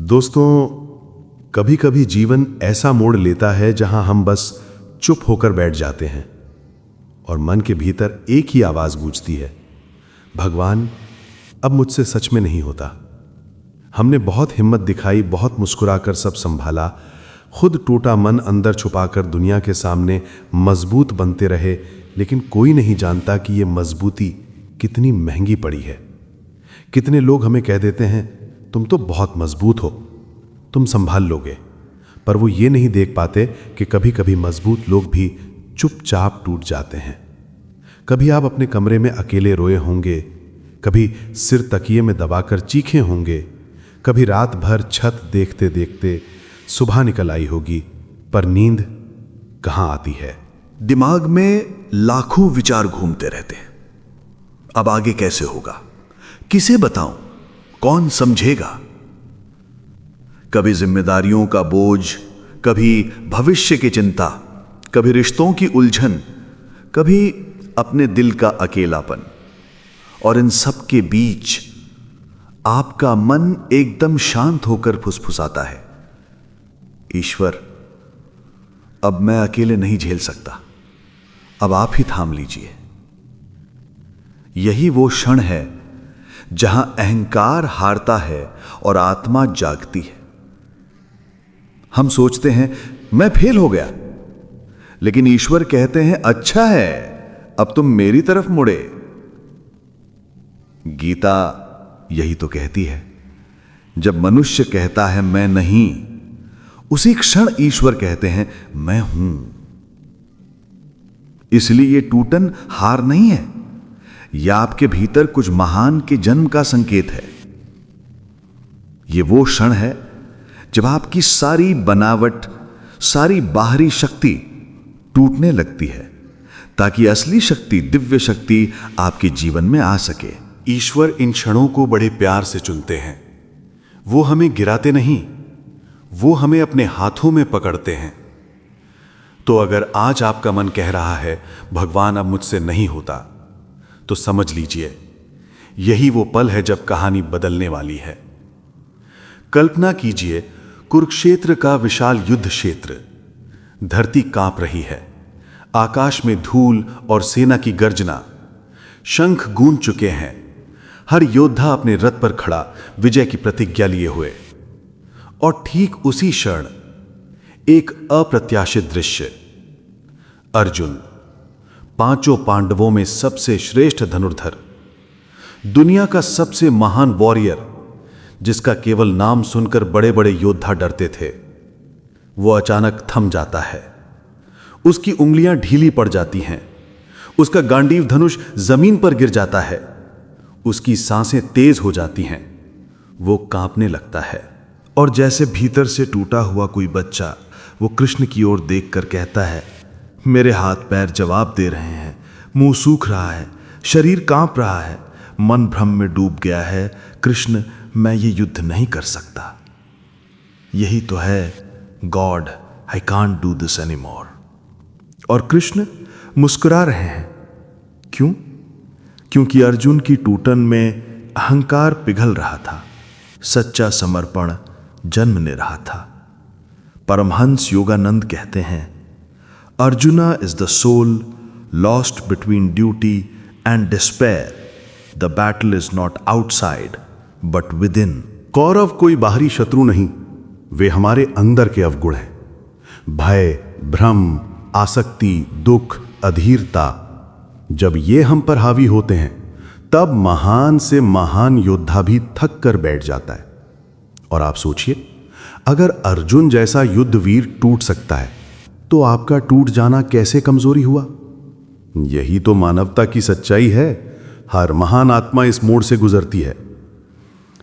दोस्तों, कभी कभी जीवन ऐसा मोड़ लेता है जहां हम बस चुप होकर बैठ जाते हैं और मन के भीतर एक ही आवाज गूंजती है, भगवान अब मुझसे सच में नहीं होता। हमने बहुत हिम्मत दिखाई, बहुत मुस्कुराकर सब संभाला, खुद टूटा मन अंदर छुपाकर दुनिया के सामने मजबूत बनते रहे, लेकिन कोई नहीं जानता कि ये मजबूती कितनी महंगी पड़ी है। कितने लोग हमें कह देते हैं, तुम तो बहुत मजबूत हो, तुम संभाल लोगे, पर वो ये नहीं देख पाते कि कभी कभी मजबूत लोग भी चुपचाप टूट जाते हैं। कभी आप अपने कमरे में अकेले रोए होंगे, कभी सिर तकिए में दबाकर चीखे होंगे, कभी रात भर छत देखते देखते सुबह निकल आई होगी, पर नींद कहाँ आती है। दिमाग में लाखों विचार घूमते रहते हैं। अब आगे कैसे होगा, किसे बताऊं, कौन समझेगा। कभी जिम्मेदारियों का बोझ, कभी भविष्य की चिंता, कभी रिश्तों की उलझन, कभी अपने दिल का अकेलापन। और इन सब के बीच आपका मन एकदम शांत होकर फुसफुसाता है, ईश्वर अब मैं अकेले नहीं झेल सकता, अब आप ही थाम लीजिए। यही वो क्षण है जहां अहंकार हारता है और आत्मा जागती है। हम सोचते हैं मैं फेल हो गया, लेकिन ईश्वर कहते हैं अच्छा है, अब तुम मेरी तरफ मुड़े। गीता यही तो कहती है, जब मनुष्य कहता है मैं नहीं, उसी क्षण ईश्वर कहते हैं मैं हूं। इसलिए ये टूटन हार नहीं है, यह आपके भीतर कुछ महान के जन्म का संकेत है। यह वो क्षण है जब आपकी सारी बनावट, सारी बाहरी शक्ति टूटने लगती है, ताकि असली शक्ति, दिव्य शक्ति आपके जीवन में आ सके। ईश्वर इन क्षणों को बड़े प्यार से चुनते हैं। वो हमें गिराते नहीं, वो हमें अपने हाथों में पकड़ते हैं। तो अगर आज आपका मन कह रहा है भगवान अब मुझसे नहीं होता, तो समझ लीजिए यही वो पल है जब कहानी बदलने वाली है। कल्पना कीजिए कुरुक्षेत्र का विशाल युद्ध क्षेत्र। धरती कांप रही है, आकाश में धूल और सेना की गर्जना, शंख गूंज चुके हैं, हर योद्धा अपने रथ पर खड़ा विजय की प्रतिज्ञा लिए हुए। और ठीक उसी क्षण एक अप्रत्याशित दृश्य, अर्जुन, पांचों पांडवों में सबसे श्रेष्ठ धनुर्धर, दुनिया का सबसे महान वॉरियर, जिसका केवल नाम सुनकर बड़े बड़े योद्धा डरते थे, वो अचानक थम जाता है। उसकी उंगलियां ढीली पड़ जाती हैं, उसका गांडीव धनुष जमीन पर गिर जाता है, उसकी सांसें तेज हो जाती हैं, वो कांपने लगता है। और जैसे भीतर से टूटा हुआ कोई बच्चा वो कृष्ण की ओर देखकर कहता है, मेरे हाथ पैर जवाब दे रहे हैं, मुंह सूख रहा है, शरीर कांप रहा है, मन भ्रम में डूब गया है, कृष्ण मैं ये युद्ध नहीं कर सकता। यही तो है God, I can't do this anymore. और कृष्ण मुस्कुरा रहे हैं। क्यों? क्योंकि अर्जुन की टूटन में अहंकार पिघल रहा था, सच्चा समर्पण जन्म ले रहा था। परमहंस योगानंद कहते हैं, Arjuna is the soul lost between duty and despair, the battle is not outside but within. Kaurava कोई बाहरी शत्रु नहीं, वे हमारे अंदर के अवगुण हैं। भय, भ्रम, आसक्ति, दुख, अधीरता, जब ये हम पर हावी होते हैं, तब महान से महान योद्धा भी थक कर बैठ जाता है। और आप सोचिए, अगर अर्जुन जैसा युद्धवीर टूट सकता है, तो आपका टूट जाना कैसे कमजोरी हुआ? यही तो मानवता की सच्चाई है। हर महान आत्मा इस मोड़ से गुजरती है।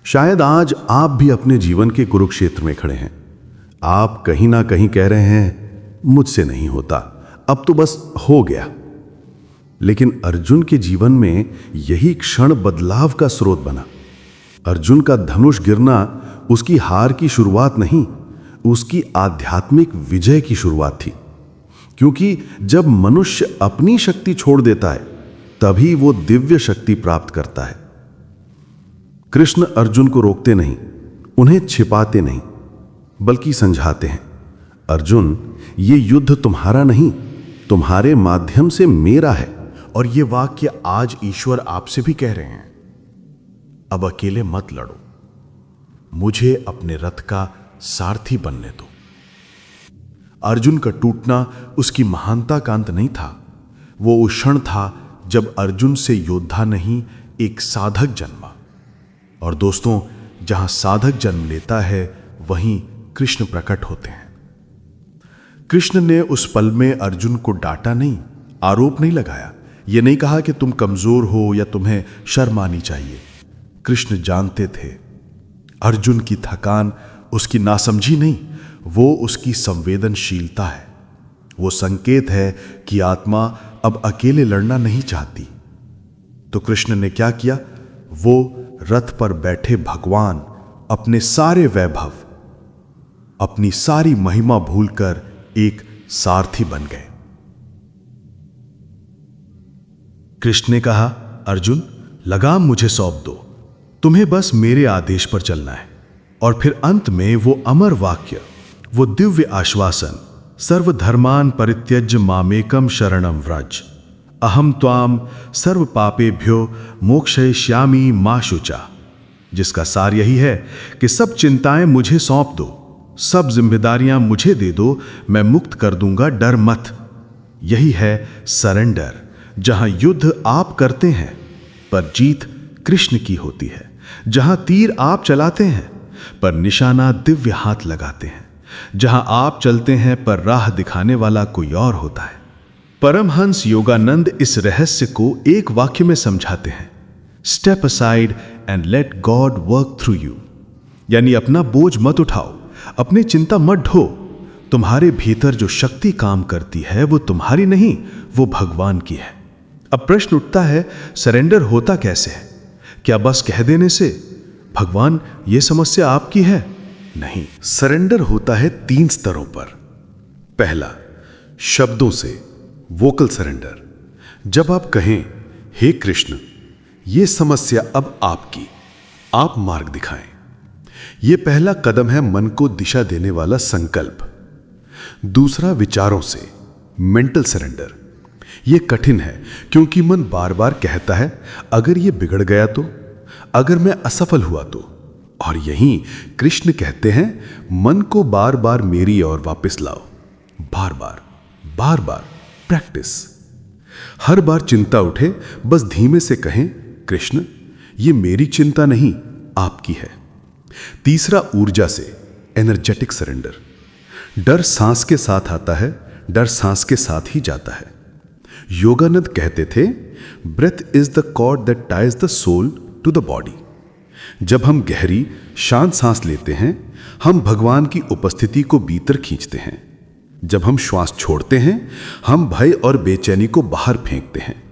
शायद आज आप भी अपने जीवन के कुरुक्षेत्र में खड़े हैं। आप कहीं ना कहीं कह रहे हैं, मुझसे नहीं होता, अब तो बस हो गया। लेकिन अर्जुन के जीवन में यही क्षण बदलाव का स्रोत बना। अर्जुन का धनुष गिरना उसकी हार की शुरुआत नहीं, उसकी आध्यात्मिक विजय की शुरुआत थी। क्योंकि जब मनुष्य अपनी शक्ति छोड़ देता है, तभी वो दिव्य शक्ति प्राप्त करता है। कृष्ण अर्जुन को रोकते नहीं, उन्हें छिपाते नहीं बल्कि समझाते हैं, अर्जुन, ये युद्ध तुम्हारा नहीं, तुम्हारे माध्यम से मेरा है। और ये वाक्य आज ईश्वर आपसे भी कह रहे हैं। अब अकेले मत लड़ो, मुझे अपने रथ का सारथी बनने दो। अर्जुन का टूटना उसकी महानता का अंत नहीं था, वो उस क्षण था जब अर्जुन से योद्धा नहीं एक साधक जन्मा। और दोस्तों, जहां साधक जन्म लेता है वहीं कृष्ण प्रकट होते हैं। कृष्ण ने उस पल में अर्जुन को डांटा नहीं, आरोप नहीं लगाया, ये नहीं कहा कि तुम कमजोर हो या तुम्हें शर्म आनी चाहिए। कृष्ण जानते थे अर्जुन की थकान उसकी नासमझी नहीं, वो उसकी संवेदनशीलता है। वो संकेत है कि आत्मा अब अकेले लड़ना नहीं चाहती। तो कृष्ण ने क्या किया? वो रथ पर बैठे भगवान अपने सारे वैभव, अपनी सारी महिमा भूलकर एक सारथी बन गए। कृष्ण ने कहा, अर्जुन, लगाम मुझे सौंप दो, तुम्हें बस मेरे आदेश पर चलना है। और फिर अंत में वो अमर वाक्य, वो दिव्य आश्वासन, सर्वधर्मान परित्यज्य मामेकम शरणम व्रज, अहम त्वाम सर्व पापेभ्यो मोक्षयिष्यामि मा शुचा, जिसका सार यही है कि सब चिंताएं मुझे सौंप दो, सब जिम्मेदारियां मुझे दे दो, मैं मुक्त कर दूंगा, डर मत। यही है सरेंडर, जहां युद्ध आप करते हैं पर जीत कृष्ण की होती है, जहां तीर आप चलाते हैं पर निशाना दिव्य हाथ लगाते हैं, जहां आप चलते हैं पर राह दिखाने वाला कोई और होता है। परमहंस योगानंद इस रहस्य को एक वाक्य में समझाते हैं, step aside and let God work through you. यानी अपना बोझ मत उठाओ, अपनी चिंता मत ढो। तुम्हारे भीतर जो शक्ति काम करती है वो तुम्हारी नहीं, वो भगवान की है। अब प्रश्न उठता है, सरेंडर होता कैसे है? क्या बस कह देने से, भगवान ये समस्या आपकी है? नहीं, सरेंडर होता है 3 स्तरों पर। पहला, शब्दों से, वोकल सरेंडर। जब आप कहें, हे कृष्ण, ये समस्या अब आपकी, आप मार्ग दिखाएं। यह पहला कदम है मन को दिशा देने वाला संकल्प। दूसरा, विचारों से, मेंटल सरेंडर। यह कठिन है क्योंकि मन बार बार कहता है, अगर यह बिगड़ गया तो, अगर मैं असफल हुआ तो। और यहीं कृष्ण कहते हैं, मन को बार बार मेरी ओर वापस लाओ। बार बार, बार बार प्रैक्टिस। हर बार चिंता उठे, बस धीमे से कहें, कृष्ण, ये मेरी चिंता नहीं, आपकी है। तीसरा, ऊर्जा से, एनर्जेटिक सरेंडर। डर सांस के साथ आता है, डर सांस के साथ ही जाता है। योगानंद कहते थे, breath is the cord that ties the soul to the body. जब हम गहरी शांत सांस लेते हैं, हम भगवान की उपस्थिति को भीतर खींचते हैं। जब हम श्वास छोड़ते हैं, हम भय और बेचैनी को बाहर फेंकते हैं।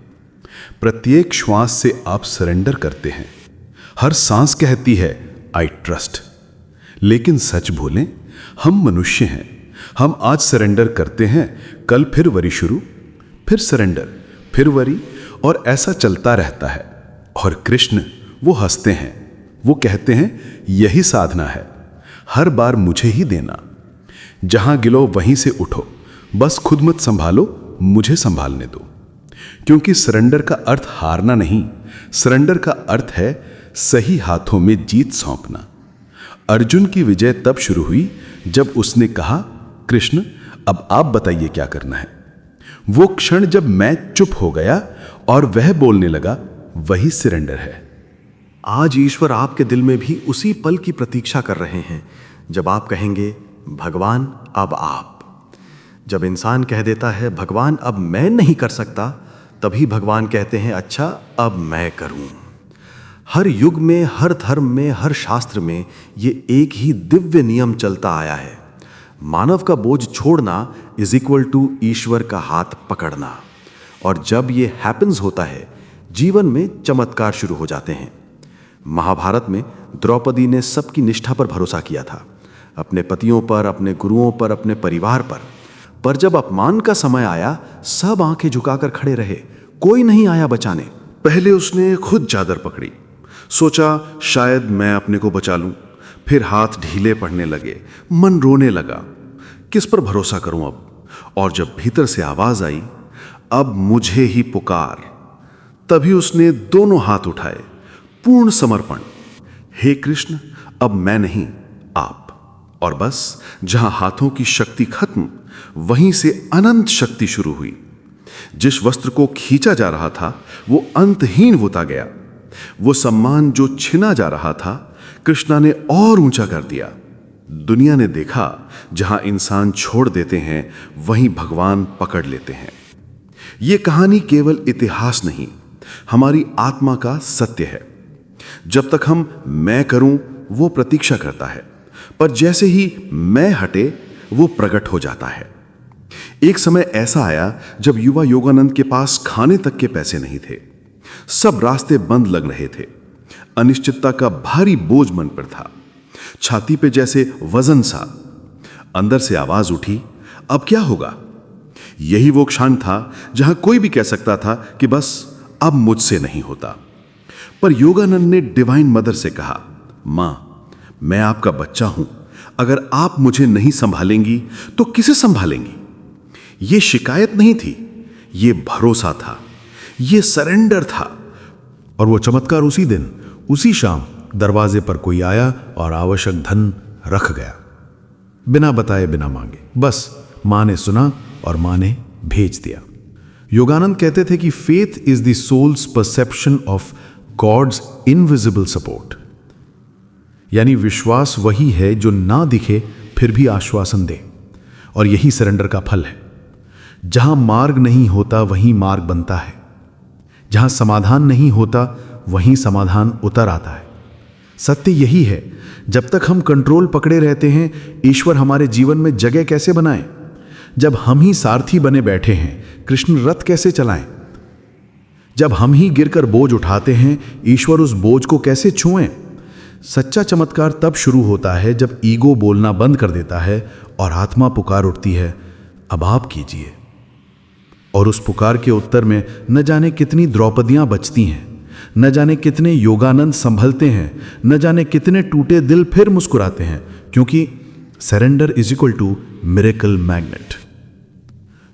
प्रत्येक श्वास से आप सरेंडर करते हैं। हर सांस कहती है, आई ट्रस्ट। लेकिन सच बोलें, हम मनुष्य हैं। हम आज सरेंडर करते हैं, कल फिर वरी शुरू, फिर सरेंडर, फिर वरी, और ऐसा चलता रहता है। और कृष्ण वो हंसते हैं, वो कहते हैं, यही साधना है, हर बार मुझे ही देना। जहां गिलो वहीं से उठो, बस खुद मत संभालो, मुझे संभालने दो। क्योंकि सरेंडर का अर्थ हारना नहीं, सरेंडर का अर्थ है सही हाथों में जीत सौंपना। अर्जुन की विजय तब शुरू हुई जब उसने कहा, कृष्ण, अब आप बताइए क्या करना है। वो क्षण जब मैं चुप हो गया और वह बोलने लगा, वही सरेंडर है। आज ईश्वर आपके दिल में भी उसी पल की प्रतीक्षा कर रहे हैं जब आप कहेंगे, भगवान अब आप। जब इंसान कह देता है, भगवान अब मैं नहीं कर सकता, तभी भगवान कहते हैं, अच्छा अब मैं करूं। हर युग में, हर धर्म में, हर शास्त्र में ये एक ही दिव्य नियम चलता आया है, मानव का बोझ छोड़ना इज इक्वल टू ईश्वर का हाथ पकड़ना। और जब ये हैपन्स होता है, जीवन में चमत्कार शुरू हो जाते हैं। महाभारत में द्रौपदी ने सबकी निष्ठा पर भरोसा किया था, अपने पतियों पर, अपने गुरुओं पर, अपने परिवार पर जब अपमान का समय आया, सब आंखें झुकाकर खड़े रहे, कोई नहीं आया बचाने। पहले उसने खुद चादर पकड़ी, सोचा शायद मैं अपने को बचा लूं, फिर हाथ ढीले पड़ने लगे, मन रोने लगा। किस पर भरोसा करूं अब? और जब भीतर से आवाज आई, अब मुझे ही पुकार, तभी उसने दोनों हाथ उठाए, पूर्ण समर्पण। हे कृष्ण, अब मैं नहीं, आप। और बस जहां हाथों की शक्ति खत्म, वहीं से अनंत शक्ति शुरू हुई। जिस वस्त्र को खींचा जा रहा था वो अंतहीन होता गया। वो सम्मान जो छिना जा रहा था, कृष्णा ने और ऊंचा कर दिया। दुनिया ने देखा, जहां इंसान छोड़ देते हैं वहीं भगवान पकड़ लेते हैं। ये कहानी केवल इतिहास नहीं, हमारी आत्मा का सत्य है। जब तक हम मैं करूं, वो प्रतीक्षा करता है, पर जैसे ही मैं हटे, वो प्रकट हो जाता है। एक समय ऐसा आया जब युवा योगानंद के पास खाने तक के पैसे नहीं थे। सब रास्ते बंद लग रहे थे। अनिश्चितता का भारी बोझ मन पर था, छाती पे जैसे वजन सा। अंदर से आवाज उठी, अब क्या होगा? यही वो क्षण था जहां कोई भी कह सकता था कि बस अब मुझसे नहीं होता। पर योगानंद ने डिवाइन मदर से कहा, मां, मैं आपका बच्चा हूं। अगर आप मुझे नहीं संभालेंगी तो किसे संभालेंगी? यह शिकायत नहीं थी, यह भरोसा था, यह सरेंडर था। और वो चमत्कार उसी दिन, उसी शाम दरवाजे पर कोई आया और आवश्यक धन रख गया, बिना बताए, बिना मांगे। बस मां ने सुना और मां ने भेज दिया। योगानंद कहते थे कि faith is the soul's perception of God's invisible support. यानी विश्वास वही है जो ना दिखे फिर भी आश्वासन दे। और यही सरेंडर का फल है। जहां मार्ग नहीं होता वहीं मार्ग बनता है। जहां समाधान नहीं होता वहीं समाधान उतर आता है। सत्य यही है, जब तक हम कंट्रोल पकड़े रहते हैं, ईश्वर हमारे जीवन में जगह कैसे बनाए? जब हम ही सारथी बने बैठे हैं, कृष्ण रथ कैसे चलाएं? जब हम ही गिरकर बोझ उठाते हैं, ईश्वर उस बोझ को कैसे छुएं? सच्चा चमत्कार तब शुरू होता है जब ईगो बोलना बंद कर देता है और आत्मा पुकार उठती है, अब आप कीजिए। और उस पुकार के उत्तर में न जाने कितनी द्रौपदियां बचती हैं, न जाने कितने योगानंद संभलते हैं, न जाने कितने टूटे दिल फिर मुस्कुराते हैं, क्योंकि surrender is equal to miracle magnet.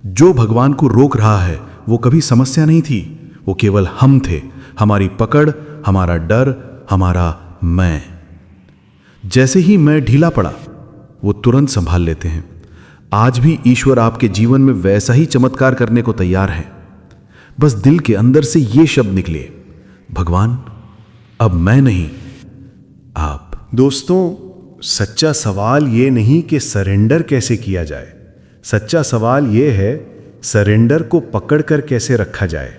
जो भगवान को रोक रहा है वो कभी समस्या नहीं थी, वो केवल हम थे, हमारी पकड़, हमारा डर, हमारा मैं। जैसे ही मैं ढीला पड़ा, वो तुरंत संभाल लेते हैं। आज भी ईश्वर आपके जीवन में वैसा ही चमत्कार करने को तैयार है। बस दिल के अंदर से ये शब्द निकले, भगवान, अब मैं नहीं, आप। दोस्तों, सच्चा सवाल ये नहीं कि सरेंडर कैसे किया जाए। सच्चा सवाल ये है, सरेंडर को पकड़कर कैसे रखा जाए।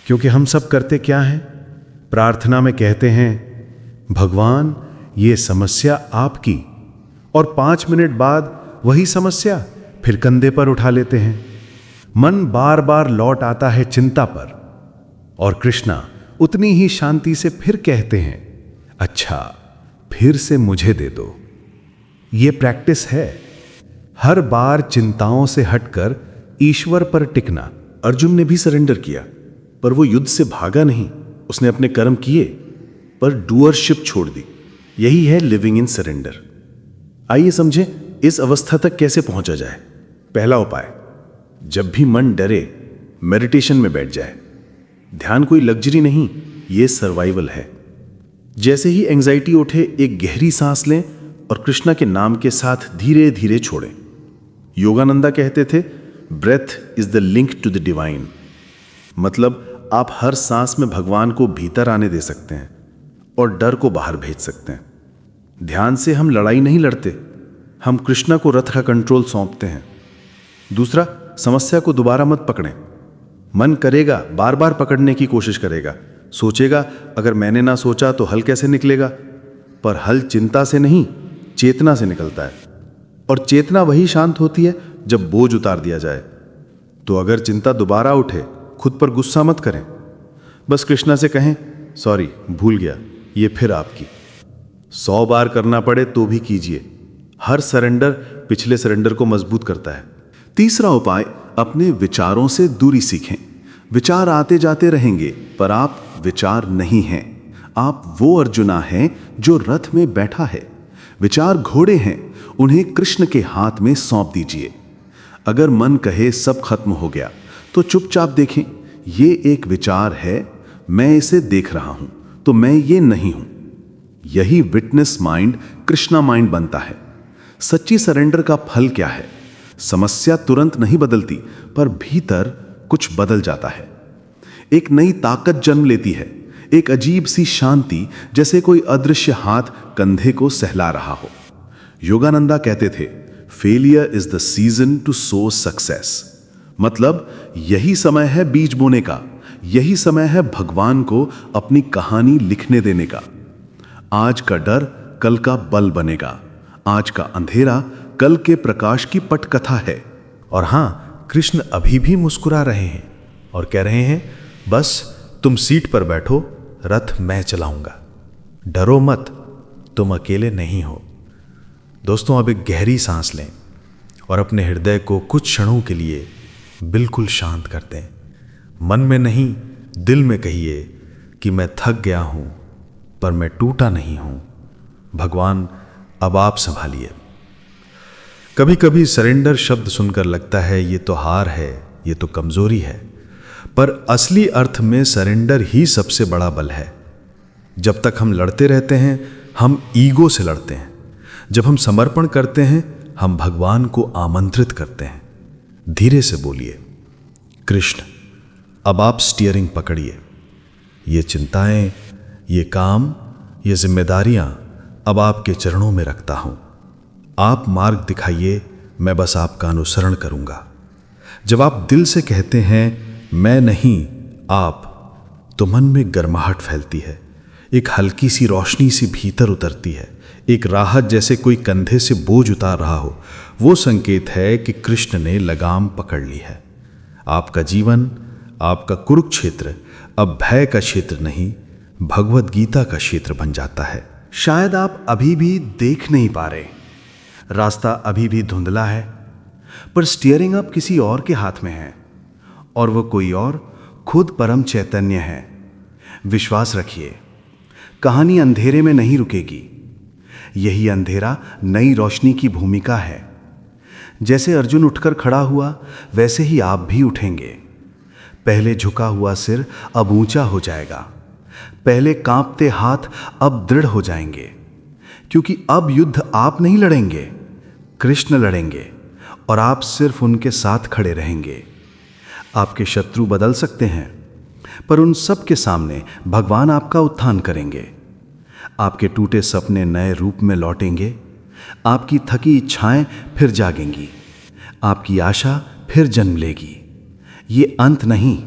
क्योंकि हम सब करते क्या हैं? प्रार्थना में कहते हैं, भगवान, ये समस्या आपकी, और 5 मिनट बाद वही समस्या फिर कंधे पर उठा लेते हैं। मन बार बार लौट आता है चिंता पर, और कृष्णा उतनी ही शांति से फिर कहते हैं, अच्छा, फिर से मुझे दे दो। ये प्रैक्टिस है, हर बार चिंताओं से हटकर ईश्वर पर टिकना। अर्जुन ने भी सरेंडर किया, पर वो युद्ध से भागा नहीं। उसने अपने कर्म किए पर डूअरशिप छोड़ दी। यही है लिविंग इन सरेंडर। आइए समझें इस अवस्था तक कैसे पहुंचा जाए। पहला उपाय, जब भी मन डरे, मेडिटेशन में बैठ जाए। ध्यान कोई लग्जरी नहीं, ये सर्वाइवल है। जैसे ही एंजाइटी उठे, एक गहरी सांस लें और कृष्णा के नाम के साथ धीरे धीरे छोड़ें। योगानंदा कहते थे, breath is the link to the divine. मतलब आप हर सांस में भगवान को भीतर आने दे सकते हैं और डर को बाहर भेज सकते हैं। ध्यान से हम लड़ाई नहीं लड़ते, हम कृष्णा को रथ का कंट्रोल सौंपते हैं। दूसरा, समस्या को दोबारा मत पकड़ें। मन करेगा, बार बार पकड़ने की कोशिश करेगा, सोचेगा अगर मैंने ना सोचा तो हल कैसे निकलेगा। पर हल चिंता से नहीं, चेतना से निकलता है। और चेतना वही शांत होती है जब बोझ उतार दिया जाए। तो अगर चिंता दोबारा उठे, खुद पर गुस्सा मत करें, बस कृष्णा से कहें, सॉरी, भूल गया, ये फिर आपकी। 100 बार करना पड़े तो भी कीजिए। हर सरेंडर पिछले सरेंडर को मजबूत करता है। तीसरा उपाय, अपने विचारों से दूरी सीखें। विचार आते जाते रहेंगे, पर आप विचार नहीं हैं, आप वो अर्जुना हैं जो रथ में बैठा है। विचार घोड़े हैं, उन्हें कृष्ण के हाथ में सौंप दीजिए। अगर मन कहे सब खत्म हो गया तो चुपचाप देखें, ये एक विचार है, मैं इसे देख रहा हूं, तो मैं ये नहीं हूं। यही विटनेस माइंड कृष्णा माइंड बनता है। सच्ची सरेंडर का फल क्या है? समस्या तुरंत नहीं बदलती, पर भीतर कुछ बदल जाता है। एक नई ताकत जन्म लेती है, एक अजीब सी शांति, जैसे कोई अदृश्य हाथ कंधे को सहला रहा हो। योगानंदा कहते थे, failure is the season two so success. मतलब यही समय है बीज बोने का, यही समय है भगवान को अपनी कहानी लिखने देने का। आज का डर कल का बल बनेगा, आज का अंधेरा कल के प्रकाश की पटकथा है। और हाँ, कृष्ण अभी भी मुस्कुरा रहे हैं और कह रहे हैं, बस तुम सीट पर बैठो, रथ मैं चलाऊंगा, डरो मत, तुम अकेले नहीं हो। दोस्तों, अब एक गहरी सांस लें और अपने हृदय को कुछ क्षणों के लिए बिल्कुल शांत कर दें। मन में नहीं, दिल में कहिए कि मैं थक गया हूं, पर मैं टूटा नहीं हूं। भगवान, अब आप संभालिए। कभी कभी सरेंडर शब्द सुनकर लगता है ये तो हार है, ये तो कमजोरी है, पर असली अर्थ में सरेंडर ही सबसे बड़ा बल है। जब तक हम लड़ते रहते हैं, हम ईगो से लड़ते हैं। जब हम समर्पण करते हैं, हम भगवान को आमंत्रित करते हैं। धीरे से बोलिए, कृष्ण, अब आप स्टीयरिंग पकड़िए। ये चिंताएं, ये काम, ये जिम्मेदारियां अब आपके चरणों में रखता हूं। आप मार्ग दिखाइए, मैं बस आपका अनुसरण करूंगा। जब आप दिल से कहते हैं मैं नहीं आप, तो मन में गर्माहट फैलती है, एक हल्की सी रोशनी सी भीतर उतरती है, एक राहत, जैसे कोई कंधे से बोझ उतार रहा हो। वो संकेत है कि कृष्ण ने लगाम पकड़ ली है। आपका जीवन, आपका कुरुक्षेत्र अब भय का क्षेत्र नहीं, भगवत गीता का क्षेत्र बन जाता है। शायद आप अभी भी देख नहीं पा रहे, रास्ता अभी भी धुंधला है, पर स्टीयरिंग अब किसी और के हाथ में है, और वो कोई और खुद परम चैतन्य है। विश्वास रखिए, कहानी अंधेरे में नहीं रुकेगी। यही अंधेरा नई रोशनी की भूमिका है। जैसे अर्जुन उठकर खड़ा हुआ, वैसे ही आप भी उठेंगे। पहले झुका हुआ सिर अब ऊंचा हो जाएगा, पहले कांपते हाथ अब दृढ़ हो जाएंगे, क्योंकि अब युद्ध आप नहीं लड़ेंगे, कृष्ण लड़ेंगे, और आप सिर्फ उनके साथ खड़े रहेंगे। आपके शत्रु बदल सकते हैं, पर उन सब के सामने भगवान आपका उत्थान करेंगे। आपके टूटे सपने नए रूप में लौटेंगे, आपकी थकी इच्छाएं फिर जागेंगी, आपकी आशा फिर जन्म लेगी। ये अंत नहीं,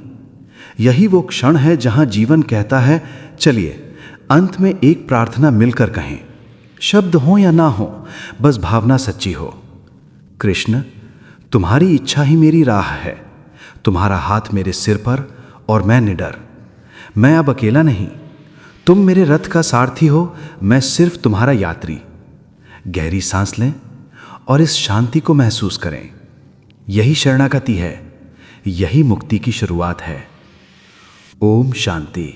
यही वो क्षण है जहां जीवन कहता है, चलिए अंत में एक प्रार्थना मिलकर कहें, शब्द हो या ना हो, बस भावना सच्ची हो। कृष्ण, तुम्हारी इच्छा ही मेरी राह है, तुम्हारा हाथ मेरे सिर पर और मैं निडर। मैं अब अकेला नहीं, तुम मेरे रथ का सारथी हो, मैं सिर्फ तुम्हारा यात्री। गहरी सांस लें और इस शांति को महसूस करें। यही शरणागति है, यही मुक्ति की शुरुआत है। ओम शांति,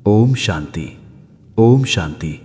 ओम शांति, ओम शांति।